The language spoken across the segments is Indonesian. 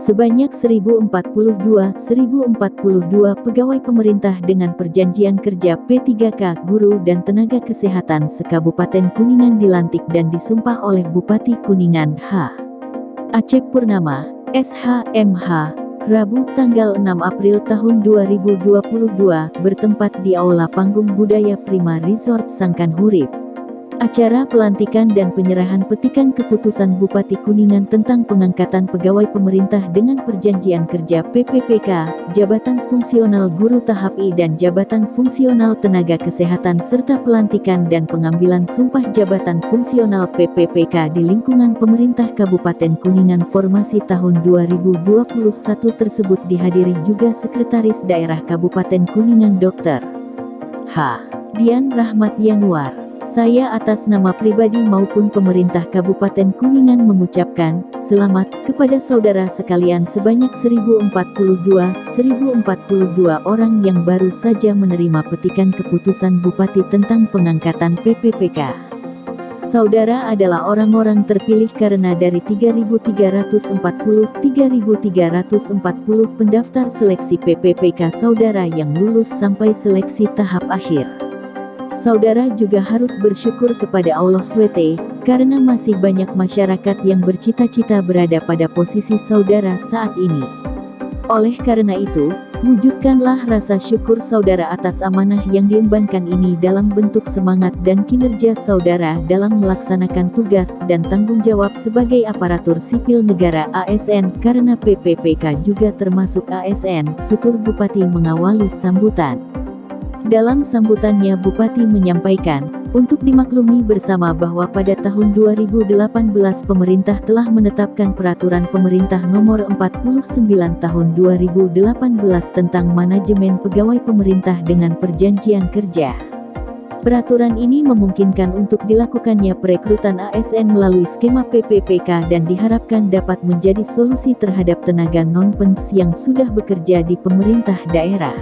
Sebanyak 1042 pegawai pemerintah dengan perjanjian kerja P3K, guru dan tenaga kesehatan se-Kabupaten Kuningan dilantik dan disumpah oleh Bupati Kuningan H. Acep Purnama, SH.MH, Rabu tanggal 6 April tahun 2022, bertempat di Aula Panggung Budaya Prima Resort Sangkan Hurip. Acara pelantikan dan penyerahan petikan keputusan Bupati Kuningan tentang pengangkatan pegawai pemerintah dengan perjanjian kerja PPPK, jabatan fungsional guru tahap I dan jabatan fungsional tenaga kesehatan serta pelantikan dan pengambilan sumpah jabatan fungsional PPPK di lingkungan pemerintah Kabupaten Kuningan formasi tahun 2021 tersebut dihadiri juga Sekretaris Daerah Kabupaten Kuningan Dr. H. Dian Rahmat Yanuar. Saya atas nama pribadi maupun pemerintah Kabupaten Kuningan mengucapkan selamat kepada saudara sekalian sebanyak 1042 orang yang baru saja menerima petikan keputusan Bupati tentang pengangkatan PPPK. Saudara adalah orang-orang terpilih karena dari 3.340 pendaftar seleksi PPPK saudara yang lulus sampai seleksi tahap akhir. Saudara juga harus bersyukur kepada Allah SWT, karena masih banyak masyarakat yang bercita-cita berada pada posisi saudara saat ini. Oleh karena itu, wujudkanlah rasa syukur saudara atas amanah yang diembankan ini dalam bentuk semangat dan kinerja saudara dalam melaksanakan tugas dan tanggung jawab sebagai aparatur sipil negara ASN, karena PPPK juga termasuk ASN, tutur Bupati mengawali sambutan. Dalam sambutannya Bupati menyampaikan, untuk dimaklumi bersama bahwa pada tahun 2018 pemerintah telah menetapkan Peraturan Pemerintah Nomor 49 Tahun 2018 tentang manajemen pegawai pemerintah dengan perjanjian kerja. Peraturan ini memungkinkan untuk dilakukannya perekrutan ASN melalui skema PPPK dan diharapkan dapat menjadi solusi terhadap tenaga non-pens yang sudah bekerja di pemerintah daerah.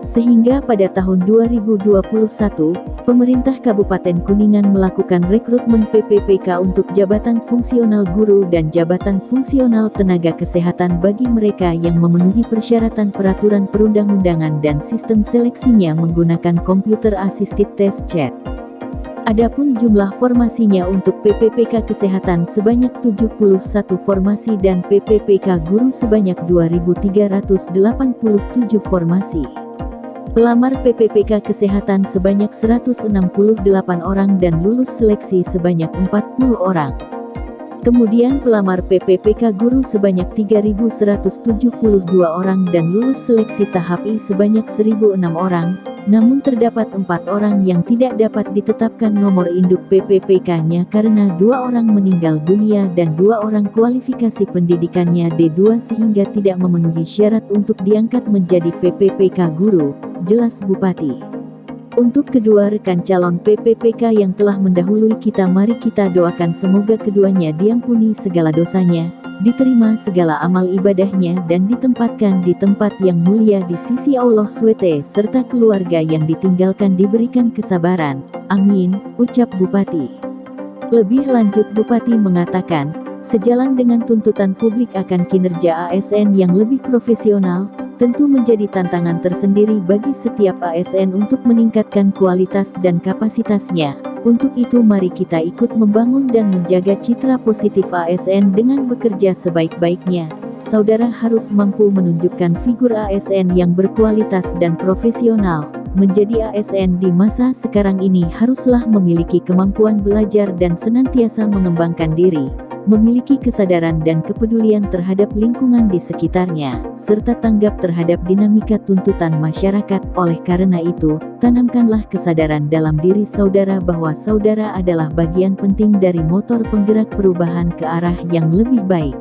Sehingga pada tahun 2021, pemerintah Kabupaten Kuningan melakukan rekrutmen PPPK untuk jabatan fungsional guru dan jabatan fungsional tenaga kesehatan bagi mereka yang memenuhi persyaratan peraturan perundang-undangan dan sistem seleksinya menggunakan Computer Assisted Test Chat. Adapun jumlah formasinya untuk PPPK Kesehatan sebanyak 71 formasi dan PPPK Guru sebanyak 2.387 formasi. Pelamar PPPK Kesehatan sebanyak 168 orang dan lulus seleksi sebanyak 40 orang. Kemudian pelamar PPPK Guru sebanyak 3.172 orang dan lulus seleksi tahap I sebanyak 1.006 orang, namun terdapat 4 orang yang tidak dapat ditetapkan nomor induk PPPK-nya karena 2 orang meninggal dunia dan 2 orang kualifikasi pendidikannya D2 sehingga tidak memenuhi syarat untuk diangkat menjadi PPPK Guru, jelas Bupati. Untuk kedua rekan calon PPPK yang telah mendahului kita, mari kita doakan semoga keduanya diampuni segala dosanya, diterima segala amal ibadahnya dan ditempatkan di tempat yang mulia di sisi Allah SWT serta keluarga yang ditinggalkan diberikan kesabaran. Amin, ucap Bupati. Lebih lanjut Bupati mengatakan, sejalan dengan tuntutan publik akan kinerja ASN yang lebih profesional, tentu menjadi tantangan tersendiri bagi setiap ASN untuk meningkatkan kualitas dan kapasitasnya. Untuk itu mari kita ikut membangun dan menjaga citra positif ASN dengan bekerja sebaik-baiknya. Saudara harus mampu menunjukkan figur ASN yang berkualitas dan profesional. Menjadi ASN di masa sekarang ini haruslah memiliki kemampuan belajar dan senantiasa mengembangkan diri, memiliki kesadaran dan kepedulian terhadap lingkungan di sekitarnya, serta tanggap terhadap dinamika tuntutan masyarakat. Oleh karena itu, tanamkanlah kesadaran dalam diri saudara bahwa saudara adalah bagian penting dari motor penggerak perubahan ke arah yang lebih baik.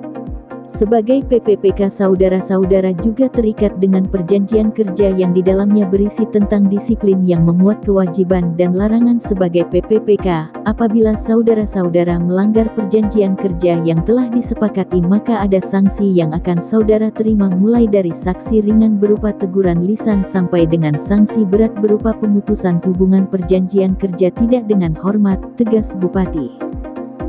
Sebagai PPPK, saudara-saudara juga terikat dengan perjanjian kerja yang di dalamnya berisi tentang disiplin yang memuat kewajiban dan larangan sebagai PPPK. Apabila saudara-saudara melanggar perjanjian kerja yang telah disepakati, maka ada sanksi yang akan saudara terima, mulai dari sanksi ringan berupa teguran lisan sampai dengan sanksi berat berupa pemutusan hubungan perjanjian kerja tidak dengan hormat, tegas Bupati.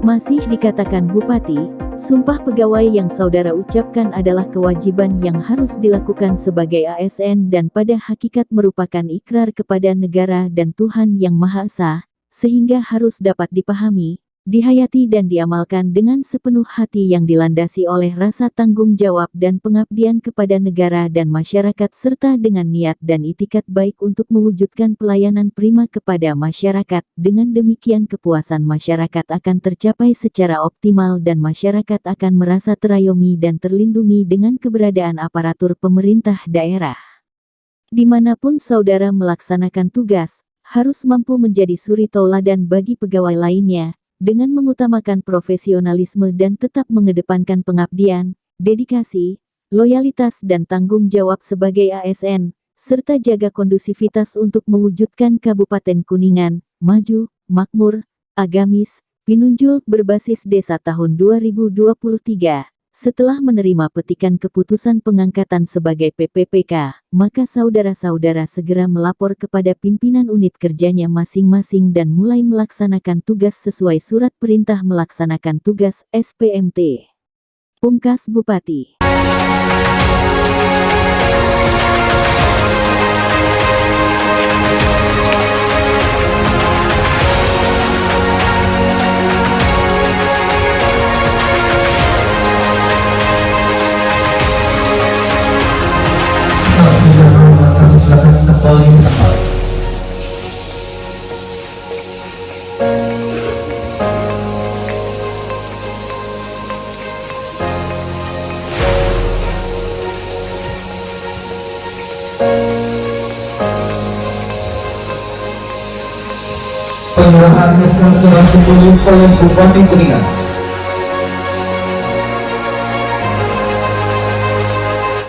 Masih dikatakan Bupati, Sumpah pegawai yang saudara ucapkan adalah kewajiban yang harus dilakukan sebagai ASN dan pada hakikat merupakan ikrar kepada negara dan Tuhan Yang Maha Esa, sehingga harus dapat dipahami, dihayati dan diamalkan dengan sepenuh hati yang dilandasi oleh rasa tanggung jawab dan pengabdian kepada negara dan masyarakat serta dengan niat dan itikat baik untuk mewujudkan pelayanan prima kepada masyarakat. Dengan demikian kepuasan masyarakat akan tercapai secara optimal dan masyarakat akan merasa terayomi dan terlindungi dengan keberadaan aparatur pemerintah daerah. Dimanapun saudara melaksanakan tugas, harus mampu menjadi suri tauladan bagi pegawai lainnya, dengan mengutamakan profesionalisme dan tetap mengedepankan pengabdian, dedikasi, loyalitas dan tanggung jawab sebagai ASN, serta jaga kondusivitas untuk mewujudkan Kabupaten Kuningan maju, makmur, agamis, pinunjul berbasis desa tahun 2023. Setelah menerima petikan keputusan pengangkatan sebagai PPPK, maka saudara-saudara segera melapor kepada pimpinan unit kerjanya masing-masing dan mulai melaksanakan tugas sesuai surat perintah melaksanakan tugas SPMT. Pungkas Bupati. Silakan kembali ke tempat. Penyerahan Naskah Surat Simbolis oleh Bupati Kuningan.